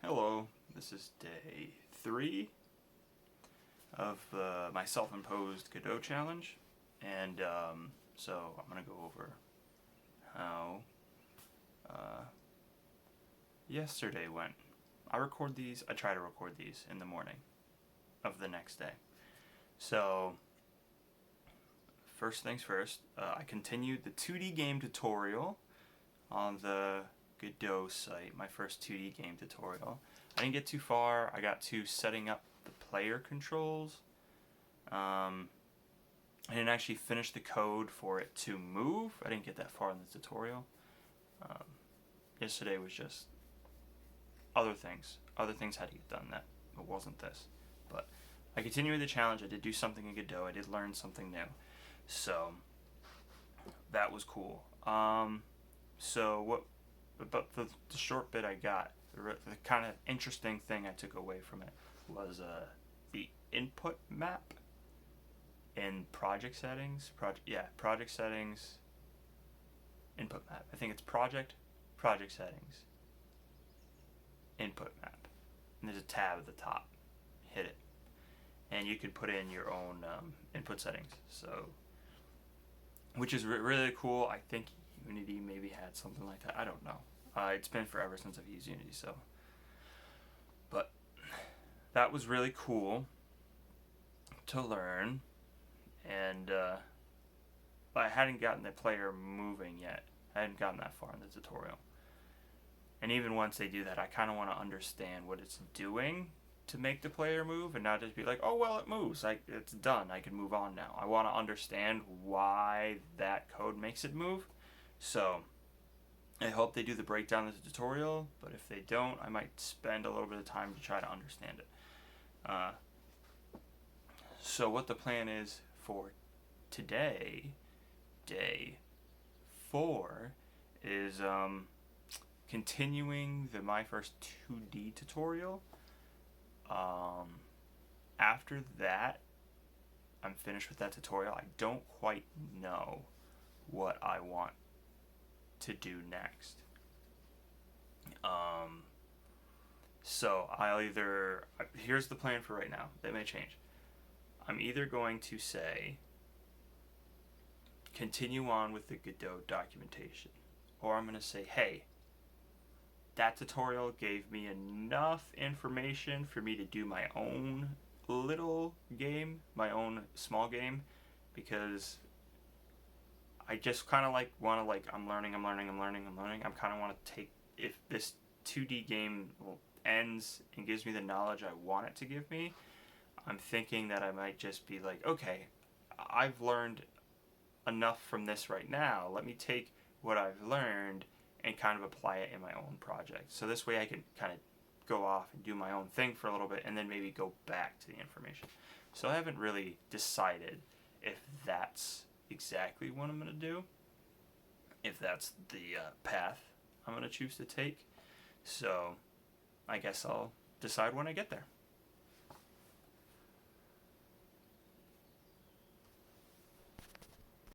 Hello, this is day 3 of my self-imposed Godot challenge, and so I'm going to go over how yesterday went. I try to record these in the morning of the next day. So, first things first, I continued the 2D game tutorial on the Godot site, my first 2D game tutorial. I didn't get too far. I got to setting up the player controls. I didn't actually finish the code for it to move. I didn't get that far in the tutorial. Yesterday was just other things. Other things had to get done that it wasn't this. But I continued the challenge. I did do something in Godot. I did learn something new. So that was cool. So what about the short bit I got, the kind of interesting thing I took away from it was the input map in project settings. Project settings, input map. I think it's project settings, input map. And there's a tab at the top. Hit it. And you could put in your own input settings. So, which is really cool. I think Unity maybe had something like that. I don't know. It's been forever since I've used Unity, so. But that was really cool to learn, and I hadn't gotten the player moving yet. I hadn't gotten that far in the tutorial. And even once they do that, I kind of want to understand what it's doing to make the player move, and not just be like, oh, well, it moves. It's done. I can move on now. I want to understand why that code makes it move. So I hope they do the breakdown of the tutorial, but if they don't, I might spend a little bit of time to try to understand it. So what the plan is for today, day 4, is continuing my first 2D tutorial. After that, I'm finished with that tutorial. I don't quite know what I want to do next. So here's the plan for right now. That may change. I'm either going to say continue on with the Godot documentation, or I'm going to say, hey, that tutorial gave me enough information for me to do my own little game, my own small game, because I just kind of I'm learning. I'm kind of want to take, if this 2D game ends and gives me the knowledge I want it to give me, I'm thinking that I might just be like, okay, I've learned enough from this right now. Let me take what I've learned and kind of apply it in my own project. So this way I can kind of go off and do my own thing for a little bit and then maybe go back to the information. So I haven't really decided if that's exactly what I'm going to do, if that's the path I'm going to choose to take. So I guess I'll decide when I get there.